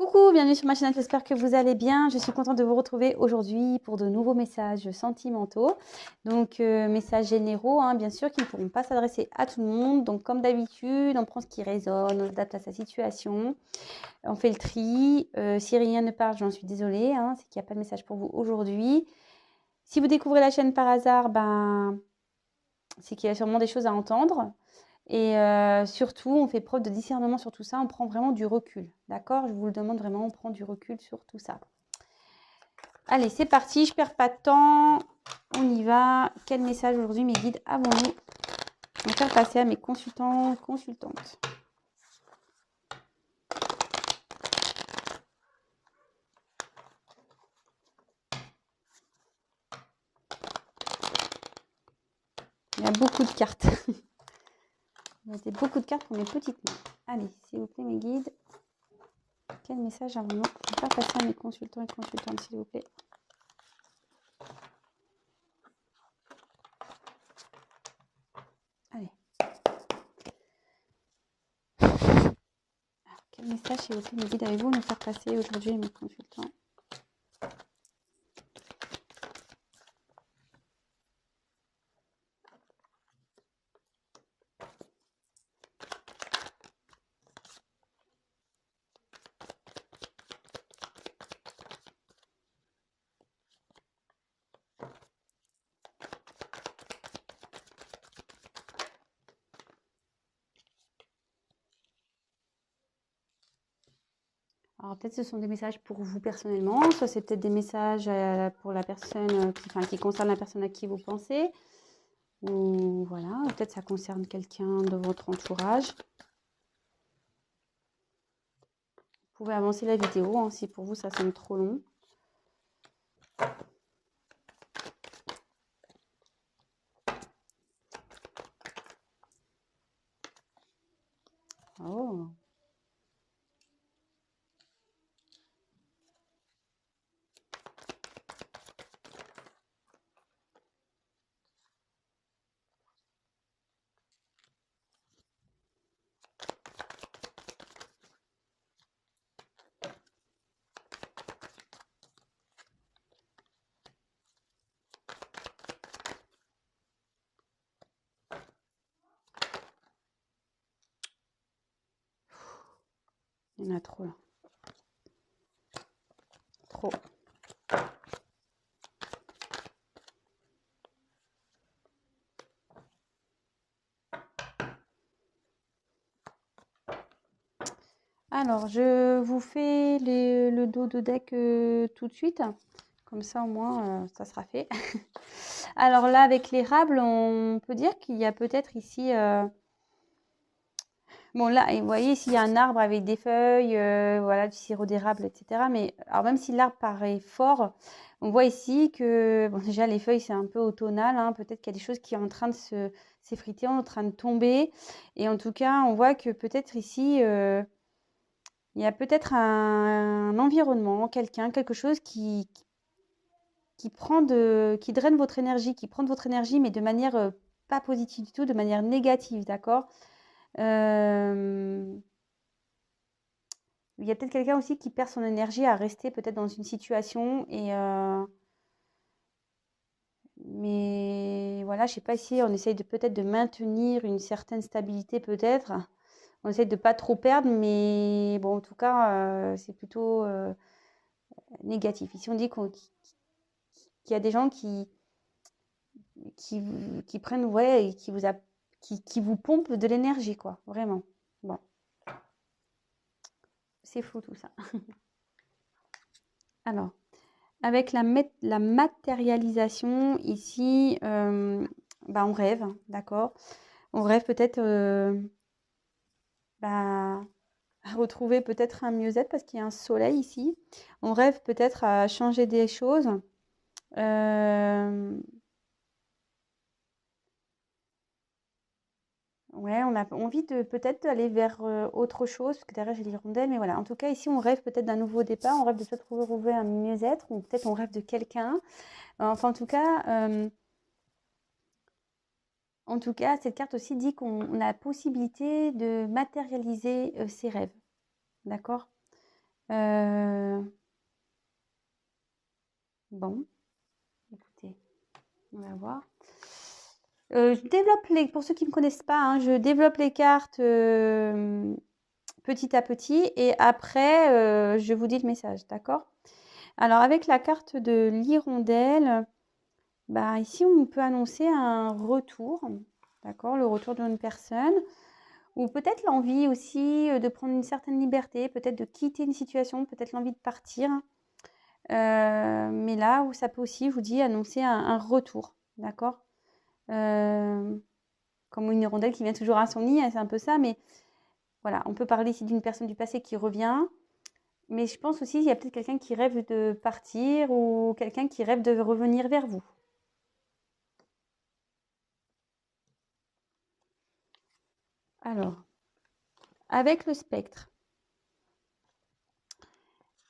Coucou, bienvenue sur ma chaîne, j'espère que vous allez bien. Je suis contente de vous retrouver aujourd'hui pour de nouveaux messages sentimentaux. Donc, messages généraux, bien sûr, qui ne pourront pas s'adresser à tout le monde. Donc, comme d'habitude, on prend ce qui résonne, on s'adapte à sa situation. On fait le tri. Si rien ne parle, j'en suis désolée. C'est qu'il n'y a pas de message pour vous aujourd'hui. Si vous découvrez la chaîne par hasard, c'est qu'il y a sûrement des choses à entendre. Et surtout, on fait preuve de discernement sur tout ça, on prend vraiment du recul, d'accord? Je vous le demande vraiment, on prend du recul sur tout ça. Allez, c'est parti, je perds pas de temps, on y va. Quel message aujourd'hui, mes guides, avons-nous à faire passer à mes consultants, consultantes? Il y a beaucoup de cartes. Il y a beaucoup de cartes pour mes petites mains. Allez, s'il vous plaît, mes guides. Quel message avons-nous à faire passer à mes consultants et consultantes, s'il vous plaît? Allez. Alors, quel message, s'il vous plaît, mes guides, avez-vous à nous faire passer aujourd'hui, mes consultants? Alors peut-être ce sont des messages pour vous personnellement, soit c'est peut-être des messages pour la personne qui concerne la personne à qui vous pensez, ou voilà, peut-être ça concerne quelqu'un de votre entourage. Vous pouvez avancer la vidéo si pour vous ça semble trop long. Oh. Il y en a trop là. Trop. Alors, je vous fais le dos de deck tout de suite. Comme ça, au moins, ça sera fait. Alors là, avec l'érable, on peut dire qu'il y a peut-être ici... Bon, là, vous voyez, ici, il y a un arbre avec des feuilles, voilà, du sirop d'érable, etc. Mais alors, même si l'arbre paraît fort, on voit ici que, bon, déjà, les feuilles, c'est un peu automnal. Peut-être qu'il y a des choses qui sont en train de s'effriter, en train de tomber. Et en tout cas, on voit que peut-être ici, il y a peut-être un environnement, quelque chose qui draine votre énergie, qui prend de votre énergie, mais de manière pas positive du tout, de manière négative, d'accord? Il y a peut-être quelqu'un aussi qui perd son énergie à rester peut-être dans une situation mais voilà, je sais pas si on essaye de peut-être de maintenir une certaine stabilité peut-être. On essaye de pas trop perdre, mais bon, en tout cas, c'est plutôt négatif. Ici, on dit qu'il y a des gens qui prennent, ouais, et qui vous pompent de l'énergie, quoi, vraiment. Bon, c'est fou tout ça. Alors, avec la matérialisation, ici, on rêve, d'accord? On rêve peut-être à retrouver peut-être un mieux-être parce qu'il y a un soleil ici. On rêve peut-être à changer des choses. Ouais, on a envie de peut-être aller vers autre chose, parce que derrière j'ai l'hirondelle, mais voilà. En tout cas, ici, on rêve peut-être d'un nouveau départ, on rêve de peut-être retrouver un mieux-être, ou peut-être on rêve de quelqu'un. Enfin, en tout cas, cette carte aussi dit qu'on a la possibilité de matérialiser ses rêves. D'accord? Bon, écoutez, on va voir. Je développe pour ceux qui ne me connaissent pas, hein, je développe les cartes petit à petit et après, je vous dis le message, d'accord? Alors, avec la carte de l'hirondelle, bah, ici, on peut annoncer un retour, d'accord? Le retour d'une personne ou peut-être l'envie aussi de prendre une certaine liberté, peut-être de quitter une situation, peut-être l'envie de partir. Mais là où ça peut aussi, je vous dis, annoncer un retour, d'accord? Comme une hirondelle qui vient toujours à son nid, hein, c'est un peu ça, mais voilà, on peut parler ici d'une personne du passé qui revient, mais je pense aussi qu'il y a peut-être quelqu'un qui rêve de partir ou quelqu'un qui rêve de revenir vers vous. Alors, avec le spectre.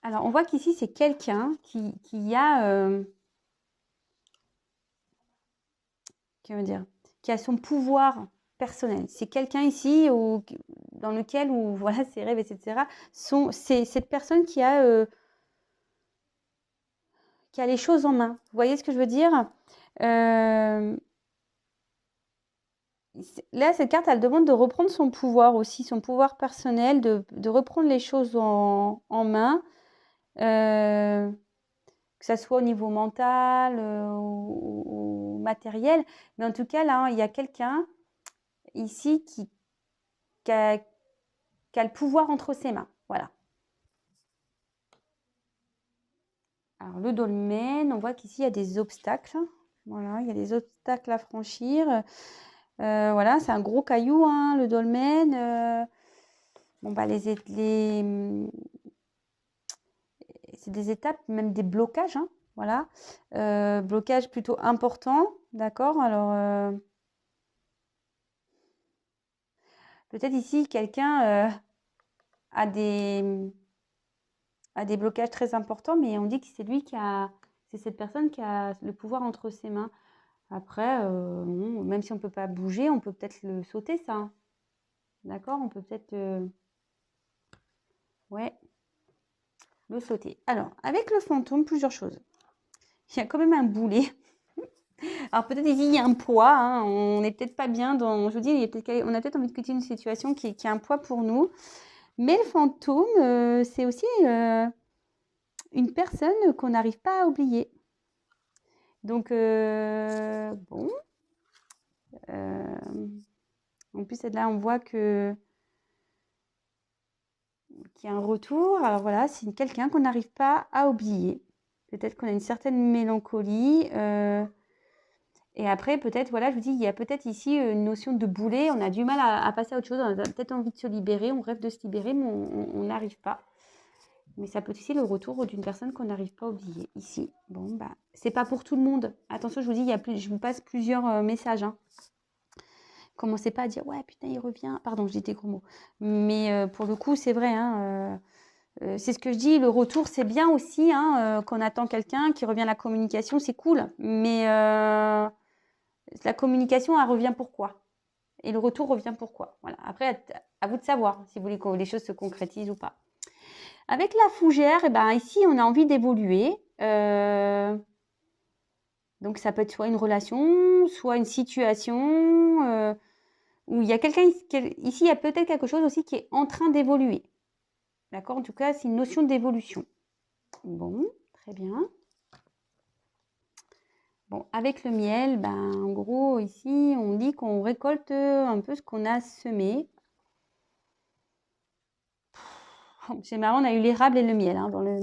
Alors, on voit qu'ici, c'est quelqu'un qui a, comment dire, qui a son pouvoir personnel. C'est quelqu'un ici dans lequel, où, voilà, ses rêves, etc., c'est cette personne qui a les choses en main. Vous voyez ce que je veux dire? Là, cette carte, elle demande de reprendre son pouvoir aussi, son pouvoir personnel, de reprendre les choses en main, que ça soit au niveau mental ou matériel. Mais en tout cas, là, il y a quelqu'un ici qui a le pouvoir entre ses mains. Voilà. Alors, le dolmen, on voit qu'ici, il y a des obstacles. Voilà, il y a des obstacles à franchir. Voilà, c'est un gros caillou, hein, le dolmen. Bon, bah, c'est des étapes, même des blocages, hein, voilà. Blocage plutôt important, d'accord? Alors, peut-être ici, quelqu'un a des blocages très importants, mais on dit que c'est cette personne qui a le pouvoir entre ses mains. Après, bon, même si on ne peut pas bouger, on peut peut-être le sauter, ça, hein. D'accord? On peut peut-être, ouais, le sauter. Alors, avec le fantôme, plusieurs choses. Il y a quand même un boulet. Alors peut-être ici, il y a un poids, hein, on n'est peut-être pas bien dans, je vous dis, on a peut-être envie de quitter une situation qui a un poids pour nous. Mais le fantôme, c'est aussi une personne qu'on n'arrive pas à oublier. Donc, bon. En plus, là, on voit qu'il y a un retour. Alors voilà, c'est quelqu'un qu'on n'arrive pas à oublier. Peut-être qu'on a une certaine mélancolie. Et après, peut-être, voilà, je vous dis, il y a peut-être ici une notion de boulet. On a du mal à passer à autre chose. On a peut-être envie de se libérer. On rêve de se libérer, mais on n'arrive pas. Mais ça peut être aussi le retour d'une personne qu'on n'arrive pas à oublier ici. Bon, bah, c'est pas pour tout le monde. Attention, je vous dis, je vous passe plusieurs messages, hein. Commencez pas à dire, ouais, putain, il revient. Pardon, je dis des gros mots. Mais pour le coup, c'est vrai, hein, c'est ce que je dis, le retour, c'est bien aussi, hein, qu'on attend quelqu'un qui revient à la communication, c'est cool. Mais la communication, elle revient pourquoi? Et le retour revient pourquoi? Voilà. Après, à vous de savoir si vous voulez que les choses se concrétisent ou pas. Avec la fougère, eh ben, ici, on a envie d'évoluer. Donc, ça peut être soit une relation, soit une situation où il y a quelqu'un ici, il y a peut-être quelque chose aussi qui est en train d'évoluer. D'accord? En tout cas, c'est une notion d'évolution. Bon, très bien. Bon, avec le miel, ben, en gros, ici, on dit qu'on récolte un peu ce qu'on a semé. C'est marrant, on a eu l'érable et le miel, hein, dans le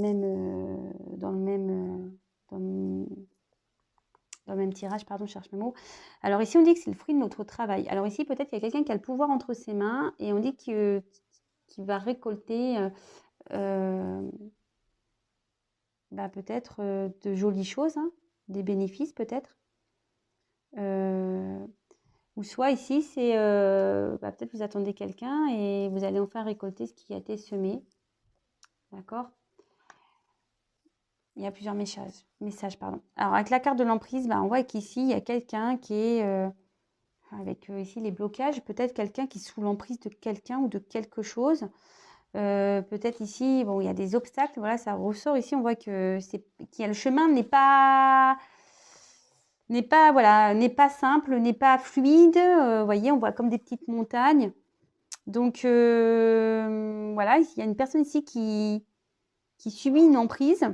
même tirage, pardon, je cherche mes mots. Alors ici, on dit que c'est le fruit de notre travail. Alors ici, peut-être qu'il y a quelqu'un qui a le pouvoir entre ses mains et on dit qu'il va récolter bah, peut-être de jolies choses, hein, des bénéfices peut-être. Ou soit ici, c'est bah, peut-être vous attendez quelqu'un et vous allez enfin récolter ce qui a été semé. D'accord? Il y a plusieurs messages, pardon. Alors, avec la carte de l'emprise, bah, on voit qu'ici, il y a quelqu'un qui est, avec ici les blocages, peut-être quelqu'un qui est sous l'emprise de quelqu'un ou de quelque chose. Peut-être ici, bon, il y a des obstacles. Voilà, ça ressort ici. On voit que le chemin voilà, n'est pas simple, n'est pas fluide. Vous voyez, on voit comme des petites montagnes. Donc, voilà, il y a une personne ici qui subit une emprise.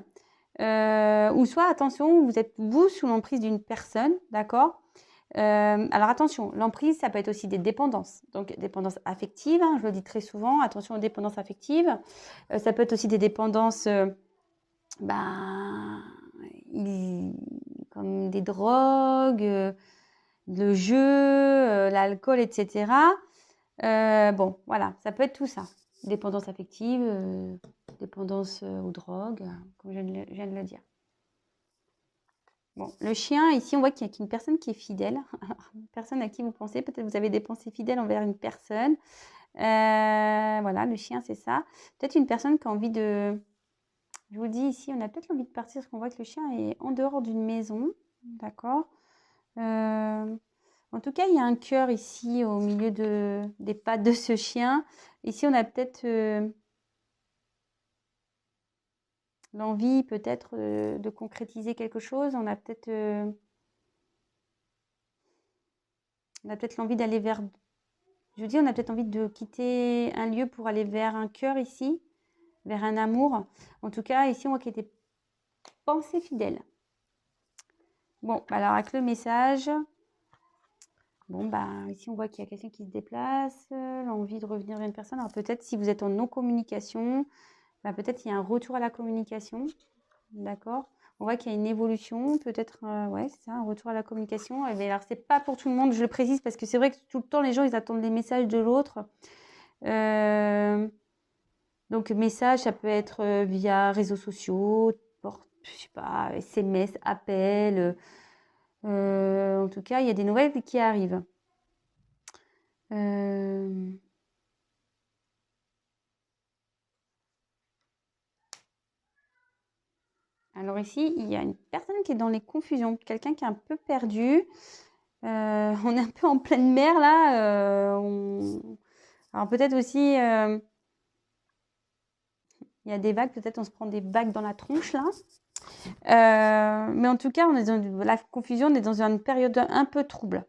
Ou soit, attention, vous êtes vous sous l'emprise d'une personne, d'accord? Alors attention, l'emprise, ça peut être aussi des dépendances. Donc, dépendance affective, hein, je le dis très souvent, attention aux dépendances affectives. Ça peut être aussi des dépendances, comme des drogues, le jeu, l'alcool, etc. Bon, voilà, ça peut être tout ça. Dépendance affective, dépendance aux drogues, comme je viens de le dire. Bon, le chien, ici, on voit qu'il y a une personne qui est fidèle. Une personne à qui vous pensez. Peut-être vous avez des pensées fidèles envers une personne. Voilà, le chien, c'est ça. Peut-être une personne qui a envie de... Je vous le dis ici, on a peut-être envie de partir parce qu'on voit que le chien est en dehors d'une maison. D'accord. En tout cas, il y a un cœur ici au milieu des pattes de ce chien. Ici, on a peut-être l'envie peut-être de concrétiser quelque chose. On a peut-être l'envie d'aller vers... Je vous dis, on a peut-être envie de quitter un lieu pour aller vers un cœur ici, vers un amour. En tout cas, ici, on voit qu'il y a des pensées fidèles. Bon, alors avec le message... Bon, ici, on voit qu'il y a quelqu'un qui se déplace, l'envie de revenir vers une personne. Alors peut-être si vous êtes en non-communication, peut-être il y a un retour à la communication. D'accord. On voit qu'il y a une évolution, peut-être, ouais, c'est ça, un retour à la communication. Mais alors, c'est pas pour tout le monde, je le précise, parce que c'est vrai que tout le temps, les gens, ils attendent les messages de l'autre. Donc, message, ça peut être via réseaux sociaux, je sais pas, SMS, appel. En tout cas, il y a des nouvelles qui arrivent. Alors ici, il y a une personne qui est dans les confusions, quelqu'un qui est un peu perdu. On est un peu en pleine mer là. Alors peut-être aussi, il y a des vagues, peut-être on se prend des vagues dans la tronche là. Mais en tout cas, on est dans la confusion, on est dans une période un peu trouble.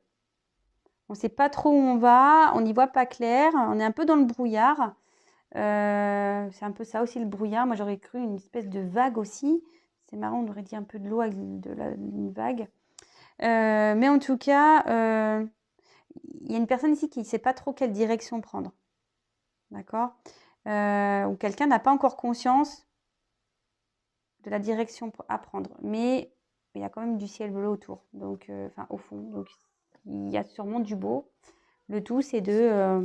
On ne sait pas trop où on va, on n'y voit pas clair, on est un peu dans le brouillard. C'est un peu ça aussi le brouillard. Moi j'aurais cru une espèce de vague aussi. C'est marrant, on aurait dit un peu de l'eau avec une vague. Mais en tout cas, il y a une personne ici qui ne sait pas trop quelle direction prendre. D'accord. Ou quelqu'un n'a pas encore conscience de la direction à prendre. Mais il y a quand même du ciel bleu autour. Donc, au fond. Donc, il y a sûrement du beau. Le tout, c'est de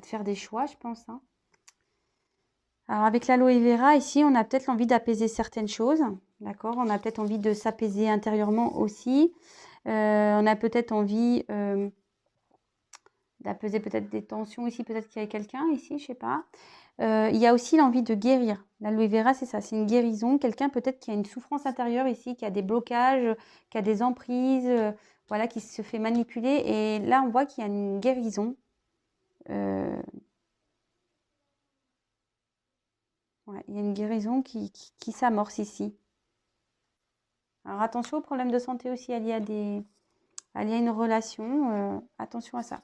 faire des choix, je pense. Hein. Alors, avec l'aloe vera, ici, on a peut-être l'envie d'apaiser certaines choses. D'accord. On a peut-être envie de s'apaiser intérieurement aussi. On a peut-être envie d'apaiser peut-être des tensions ici. Peut-être qu'il y a quelqu'un ici, je ne sais pas. Il y a aussi l'envie de guérir. L'aloe vera, c'est ça, c'est une guérison. Quelqu'un peut-être qui a une souffrance intérieure ici, qui a des blocages, qui a des emprises, voilà, qui se fait manipuler. Et là, on voit qu'il y a une guérison. Ouais, il y a une guérison qui s'amorce ici. Alors attention aux problèmes de santé aussi alliés à une relation. Attention à ça.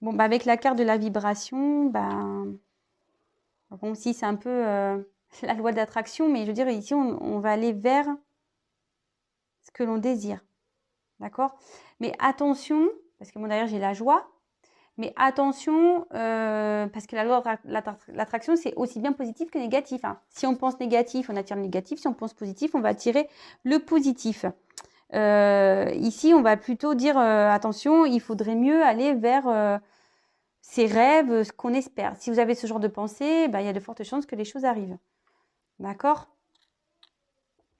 Bon, avec la carte de la vibration, bon, si c'est un peu la loi de l'attraction, mais je veux dire, ici, on va aller vers ce que l'on désire. D'accord? Mais attention, parce que moi, d'ailleurs, j'ai la joie, mais attention, parce que la loi de l'attraction, c'est aussi bien positif que négatif. Hein. Si on pense négatif, on attire le négatif. Si on pense positif, on va attirer le positif. Ici, on va plutôt dire, attention, il faudrait mieux aller vers ses rêves, ce qu'on espère. Si vous avez ce genre de pensée, il y a de fortes chances que les choses arrivent. D'accord?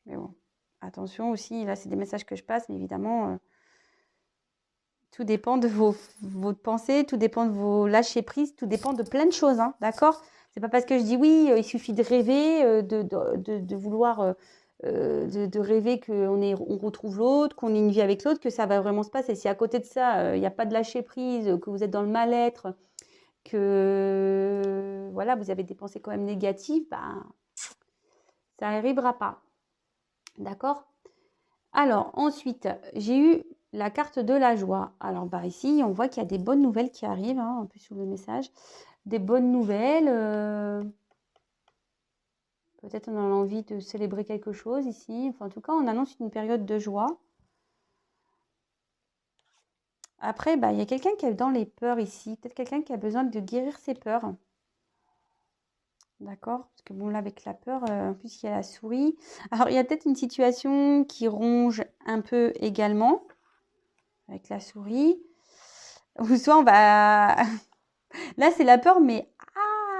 Mais bon, attention aussi, là, c'est des messages que je passe, mais évidemment... tout dépend de vos pensées, tout dépend de vos lâcher prise, tout dépend de plein de choses, hein, d'accord? C'est pas parce que je dis oui, il suffit de rêver, de vouloir, de rêver on retrouve l'autre, qu'on ait une vie avec l'autre, que ça va vraiment se passer. Si à côté de ça, il n'y a pas de lâcher prise, que vous êtes dans le mal-être, que voilà, vous avez des pensées quand même négatives, ben, ça n'arrivera pas. D'accord? Alors, ensuite, j'ai eu la carte de la joie. Alors, bah, ici, on voit qu'il y a des bonnes nouvelles qui arrivent, hein, un peu sous le message. Des bonnes nouvelles. Peut-être on a envie de célébrer quelque chose ici. Enfin, en tout cas, on annonce une période de joie. Après, bah, il y a quelqu'un qui est dans les peurs ici. Peut-être quelqu'un qui a besoin de guérir ses peurs. D'accord? Parce que bon, là, avec la peur, en plus, il y a la souris. Alors, il y a peut-être une situation qui ronge un peu également, avec la souris. Ou soit on va... Là, c'est la peur, mais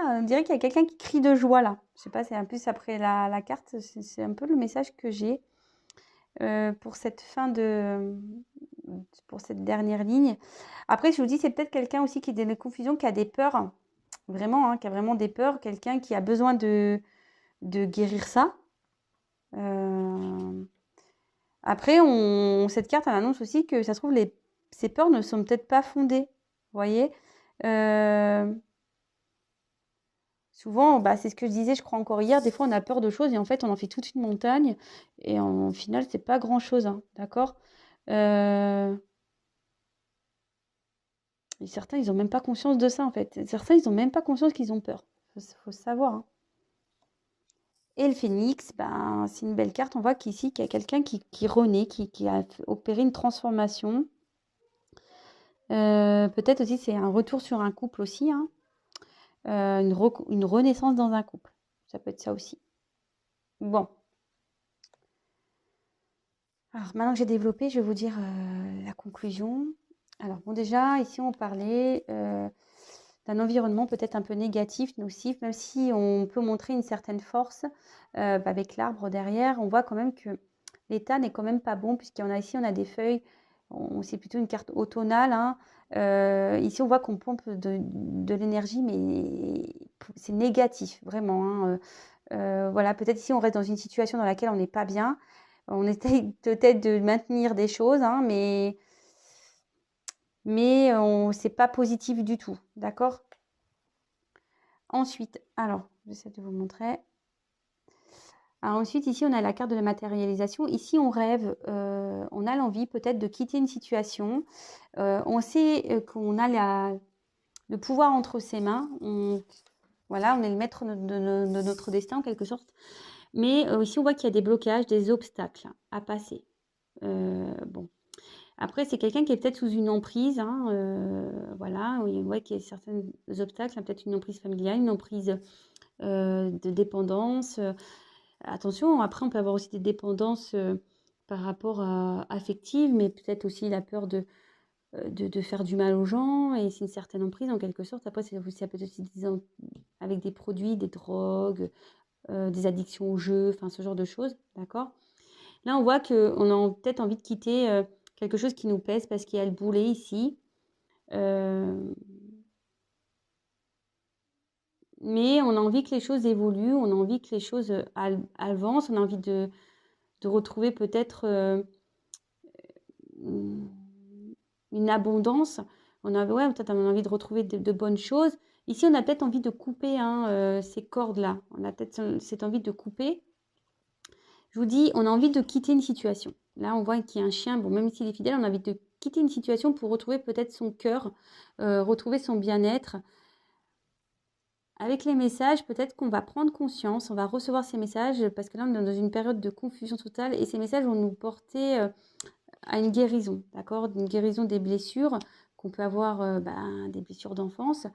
on dirait qu'il y a quelqu'un qui crie de joie, là. Je sais pas, c'est un peu après la carte. C'est un peu le message que j'ai pour cette fin de... pour cette dernière ligne. Après, je vous dis, c'est peut-être quelqu'un aussi qui est dans des confusions, qui a des peurs. Vraiment, hein, qui a vraiment des peurs. Quelqu'un qui a besoin de guérir ça. Après, cette carte, elle annonce aussi que ça se trouve, ces peurs ne sont peut-être pas fondées. Vous voyez? Souvent, bah, c'est ce que je disais, je crois encore hier, des fois on a peur de choses et en fait on en fait toute une montagne et en final c'est pas grand-chose, hein, d'accord? Et certains, ils ont même pas conscience de ça en fait. Certains, ils ont même pas conscience qu'ils ont peur. Faut savoir, hein. Et le phénix, ben, c'est une belle carte. On voit qu'ici, qu'il y a quelqu'un qui renaît, qui a opéré une transformation. Peut-être aussi, c'est un retour sur un couple aussi, hein. Une renaissance dans un couple. Ça peut être ça aussi. Bon. Alors, maintenant que j'ai développé, je vais vous dire la conclusion. Alors, bon, déjà, ici, on parlait d'un environnement peut-être un peu négatif, nocif, même si on peut montrer une certaine force avec l'arbre derrière. On voit quand même que l'état n'est quand même pas bon, puisqu'il y en a ici, on a des feuilles. C'est plutôt une carte automnale, hein. Ici, on voit qu'on pompe de l'énergie, mais c'est négatif, vraiment, hein. Voilà, peut-être ici, on reste dans une situation dans laquelle on n'est pas bien. On essaye peut-être de maintenir des choses, hein, mais c'est pas positif du tout, d'accord? Ensuite, alors, j'essaie de vous montrer. Alors ensuite, ici, on a la carte de la matérialisation. Ici, on rêve, on a l'envie peut-être de quitter une situation. On sait qu'on a le pouvoir entre ses mains. Voilà, on est le maître de notre destin en quelque sorte. Mais ici, on voit qu'il y a des blocages, des obstacles à passer. Bon. Après, c'est quelqu'un qui est peut-être sous une emprise, hein, voilà, on voit qu'il y a certains obstacles, hein, peut-être une emprise familiale, une emprise de dépendance. Attention, après, on peut avoir aussi des dépendances par rapport à affectives, mais peut-être aussi la peur de faire du mal aux gens, et c'est une certaine emprise en quelque sorte. Après, ça peut être aussi avec des produits, des drogues, des addictions aux jeux, enfin ce genre de choses, d'accord? Là, on voit qu'on a peut-être envie de quitter quelque chose qui nous pèse parce qu'il y a le boulet ici. Mais on a envie que les choses évoluent, on a envie que les choses avancent, on a envie de retrouver peut-être une abondance. Ouais, peut-être on a envie de retrouver de bonnes choses. Ici, on a peut-être envie de couper, hein, ces cordes-là. On a peut-être cette envie de couper. Je vous dis, on a envie de quitter une situation. Là, on voit qu'il y a un chien. Bon, même s'il est fidèle, on a envie de quitter une situation pour retrouver peut-être son cœur, retrouver son bien-être. Avec les messages, peut-être qu'on va prendre conscience, on va recevoir ces messages, parce que là, on est dans une période de confusion totale, et ces messages vont nous porter à une guérison, d'accord? Une guérison des blessures, qu'on peut avoir des blessures d'enfance,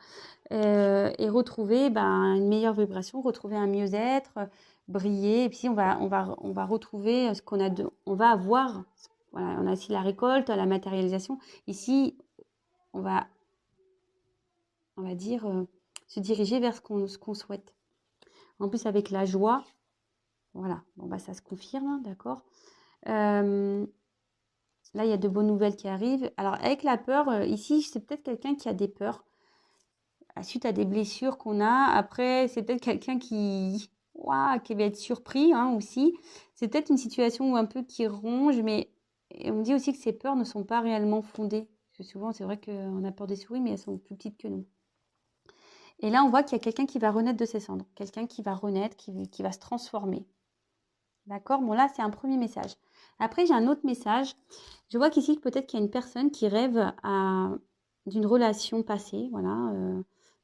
et retrouver une meilleure vibration, retrouver un mieux-être, briller, et puis on va retrouver ce qu'on a on va avoir, voilà, on a aussi la récolte, la matérialisation. Ici, on va dire, se diriger vers ce qu'on souhaite. En plus, avec la joie, voilà, bon, ça se confirme, hein, d'accord. Là, il y a de bonnes nouvelles qui arrivent. Alors, avec la peur, ici, c'est peut-être quelqu'un qui a des peurs suite à des blessures qu'on a. Après, c'est peut-être quelqu'un qui va être surpris, hein, aussi. C'est peut-être une situation un peu qui ronge, mais on me dit aussi que ces peurs ne sont pas réellement fondées. Parce que souvent, c'est vrai qu'on a peur des souris, mais elles sont plus petites que nous. Et là, on voit qu'il y a quelqu'un qui va renaître de ses cendres. Quelqu'un qui va renaître, qui va se transformer. D'accord? Bon, là, c'est un premier message. Après, j'ai un autre message. Je vois qu'ici, peut-être qu'il y a une personne qui rêve d'une relation passée. Voilà.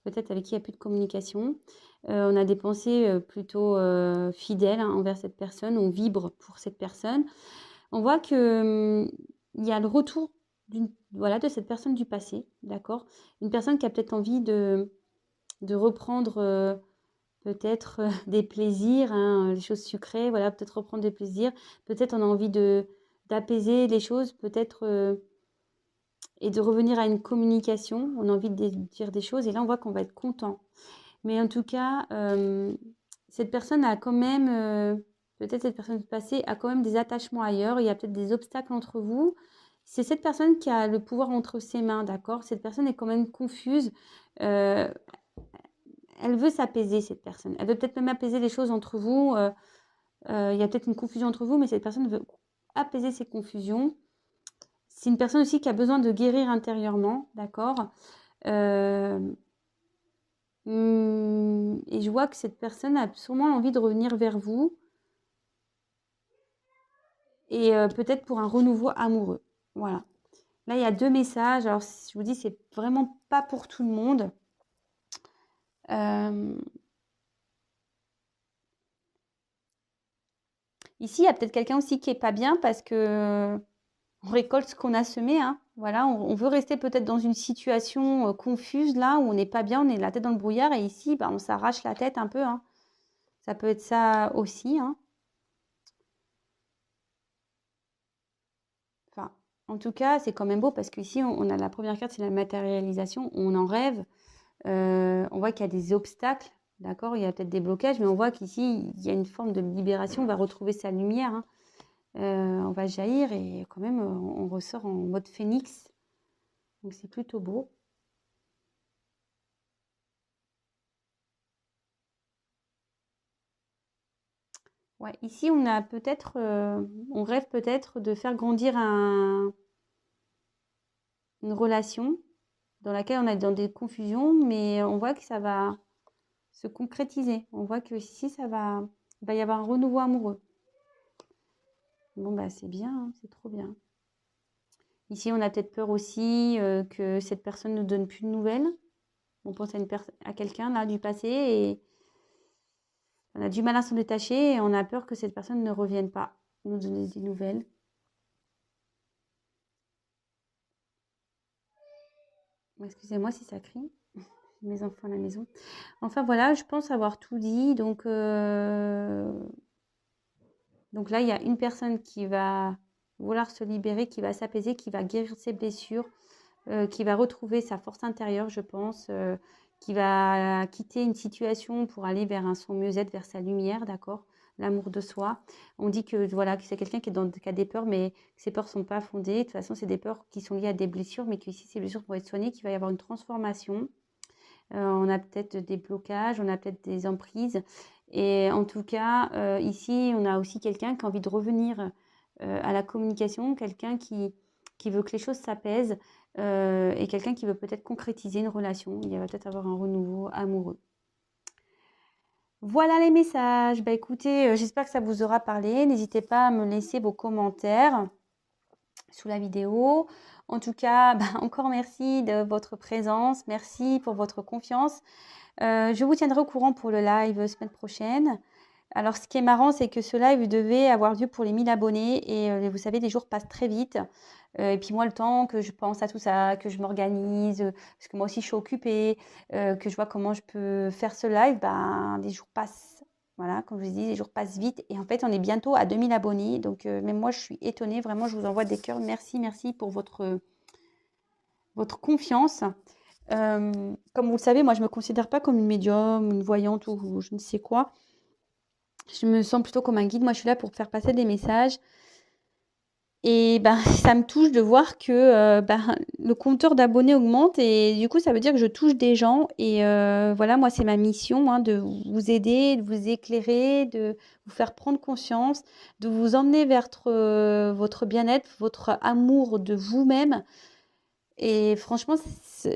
Peut-être avec qui il n'y a plus de communication. On a des pensées plutôt fidèles envers cette personne. On vibre pour cette personne. On voit qu'il y a le retour de cette personne du passé. D'accord? Une personne qui a peut-être envie de reprendre peut-être des plaisirs, hein, les choses sucrées, voilà, peut-être reprendre des plaisirs. Peut-être on a envie d'apaiser les choses, peut-être et de revenir à une communication. On a envie de dire des choses et là on voit qu'on va être content. Mais en tout cas, cette personne a quand même, peut-être cette personne du passé a quand même des attachements ailleurs. Il y a peut-être des obstacles entre vous. C'est cette personne qui a le pouvoir entre ses mains, d'accord? Cette personne est quand même confuse. Elle veut s'apaiser, cette personne. Elle veut peut-être même apaiser les choses entre vous. Il y a peut-être une confusion entre vous, mais cette personne veut apaiser ces confusions. C'est une personne aussi qui a besoin de guérir intérieurement, d'accord? Et je vois que cette personne a sûrement envie de revenir vers vous. Et peut-être pour un renouveau amoureux. Voilà. Là, il y a 2 messages. Alors, je vous dis, c'est vraiment pas pour tout le monde. Ici, il y a peut-être quelqu'un aussi qui est pas bien parce que on récolte ce qu'on a semé. Hein. Voilà, on veut rester peut-être dans une situation confuse là où on n'est pas bien, on est la tête dans le brouillard et ici, bah, on s'arrache la tête un peu. Hein. Ça peut être ça aussi. Hein. Enfin, en tout cas, c'est quand même beau parce qu'ici, on a la première carte, c'est la matérialisation. On en rêve. On voit qu'il y a des obstacles. D'accord, il y a peut-être des blocages, mais on voit qu'ici, il y a une forme de libération. On va retrouver sa lumière. Hein. On va jaillir et quand même, on ressort en mode phénix. Donc, c'est plutôt beau. Ouais, ici, on a peut-être, on rêve peut-être de faire grandir une relation dans laquelle on est dans des confusions, mais on voit que ça va se concrétiser. On voit que ici, il va y avoir un renouveau amoureux. Bon, bah, c'est bien, hein, c'est trop bien. Ici, on a peut-être peur aussi que cette personne ne nous donne plus de nouvelles. On pense à quelqu'un là du passé et on a du mal à s'en détacher et on a peur que cette personne ne revienne pas nous donner des nouvelles. Excusez-moi si ça crie. Mes enfants à la maison. Enfin voilà, je pense avoir tout dit. Donc là, il y a une personne qui va vouloir se libérer, qui va s'apaiser, qui va guérir ses blessures, qui va retrouver sa force intérieure, je pense, qui va quitter une situation pour aller vers son mieux-être, vers sa lumière, d'accord? L'amour de soi. On dit que voilà, que c'est quelqu'un qui a des peurs, mais que ces peurs ne sont pas fondées. De toute façon, c'est des peurs qui sont liées à des blessures, mais que ici, ces blessures vont être soignées, qu'il va y avoir une transformation. On a peut-être des blocages, on a peut-être des emprises. Et en tout cas, ici, on a aussi quelqu'un qui a envie de revenir à la communication, quelqu'un qui veut que les choses s'apaisent et quelqu'un qui veut peut-être concrétiser une relation. Il va peut-être avoir un renouveau amoureux. Voilà les messages. Bah, écoutez, j'espère que ça vous aura parlé. N'hésitez pas à me laisser vos commentaires sous la vidéo. En tout cas, encore merci de votre présence. Merci pour votre confiance. Je vous tiendrai au courant pour le live semaine prochaine. Alors, ce qui est marrant, c'est que ce live devait avoir lieu pour les 1000 abonnés et vous savez, les jours passent très vite. Et puis moi, le temps que je pense à tout ça, que je m'organise, parce que moi aussi, je suis occupée, que je vois comment je peux faire ce live, les jours passent. Voilà, comme je vous dis, les jours passent vite. Et en fait, on est bientôt à 2000 abonnés. Donc, même moi, je suis étonnée. Vraiment, je vous envoie des cœurs. Merci, merci pour votre confiance. Comme vous le savez, moi, je ne me considère pas comme une médium, une voyante ou je ne sais quoi. Je me sens plutôt comme un guide. Moi, je suis là pour faire passer des messages. Et ça me touche de voir que le compteur d'abonnés augmente. Et du coup, ça veut dire que je touche des gens. Et voilà, moi, c'est ma mission de vous aider, de vous éclairer, de vous faire prendre conscience, de vous emmener vers votre bien-être, votre amour de vous-même. Et franchement,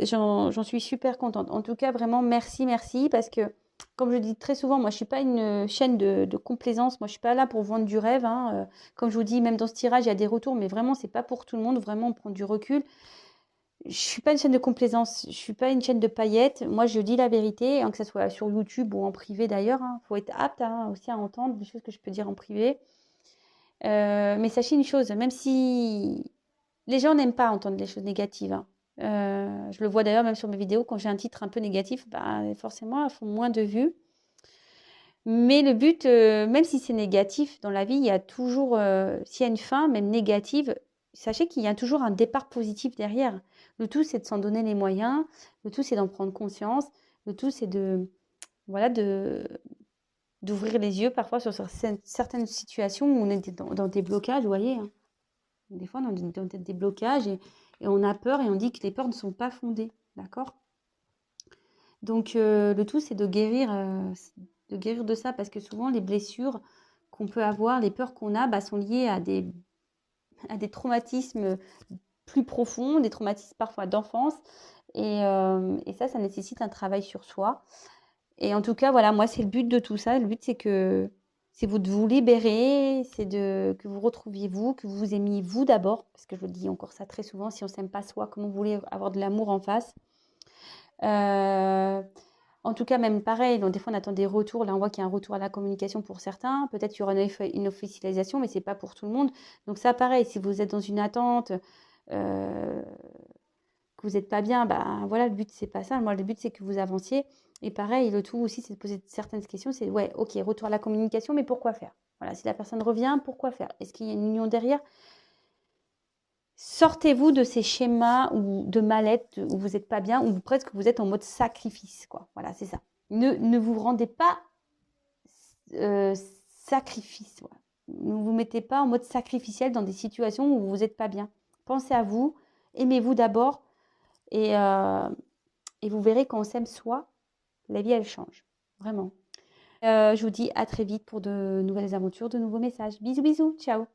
j'en suis super contente. En tout cas, vraiment, merci, merci, parce que, comme je dis très souvent, moi, je suis pas une chaîne de complaisance. Moi, je suis pas là pour vendre du rêve, hein. Comme je vous dis, même dans ce tirage, il y a des retours, mais vraiment, c'est pas pour tout le monde. Vraiment, on prend du recul. Je suis pas une chaîne de complaisance. Je suis pas une chaîne de paillettes. Moi, je dis la vérité, hein, que ce soit sur YouTube ou en privé d'ailleurs, hein. Faut être apte, hein, aussi à entendre des choses que je peux dire en privé. Mais sachez une chose, même si les gens n'aiment pas entendre les choses négatives, hein. Je le vois d'ailleurs même sur mes vidéos, quand j'ai un titre un peu négatif, bah, forcément, elles font moins de vues. Mais le but, même si c'est négatif dans la vie, il y a toujours, s'il y a une fin, même négative, sachez qu'il y a toujours un départ positif derrière. Le tout, c'est de s'en donner les moyens. Le tout, c'est d'en prendre conscience. Le tout, c'est de, voilà, d'ouvrir les yeux parfois sur certaines situations où on est dans des blocages, vous voyez, hein. Des fois, on a des blocages et on a peur et on dit que les peurs ne sont pas fondées, d'accord? Donc, le tout, c'est de guérir de ça, parce que souvent, les blessures qu'on peut avoir, les peurs qu'on a, bah, sont liées à des traumatismes plus profonds, des traumatismes parfois d'enfance. Et ça nécessite un travail sur soi. Et en tout cas, voilà, moi, c'est le but de tout ça. Le but, c'est vous de vous libérer, que vous retrouviez vous, que vous vous aimiez vous d'abord, parce que je vous dis encore ça très souvent, si on ne s'aime pas soi, comment vous voulez avoir de l'amour en face? Euh, En tout cas, même pareil, donc des fois on attend des retours. Là, on voit qu'il y a un retour à la communication pour certains. Peut-être qu'il y aura une officialisation, mais c'est pas pour tout le monde. Donc ça, pareil, si vous êtes dans une attente, euh, que vous n'êtes pas bien, bah voilà, le but c'est pas ça. Moi, le but c'est que vous avanciez. Et pareil, le tout aussi, c'est de poser certaines questions. C'est ouais, ok, retour à la communication, mais pourquoi faire? Voilà, si la personne revient, pourquoi faire? Est-ce qu'il y a une union derrière? Sortez-vous de ces schémas ou de mal-être où vous n'êtes pas bien, ou presque vous êtes en mode sacrifice, quoi. Voilà, c'est ça. Ne vous rendez pas euh, sacrifice. Voilà. Ne vous mettez pas en mode sacrificiel dans des situations où vous n'êtes pas bien. Pensez à vous, aimez-vous d'abord, et, euh, et vous verrez quand on s'aime soi, la vie elle change. Vraiment. Je vous dis à très vite pour de nouvelles aventures, de nouveaux messages. Bisous, bisous, ciao.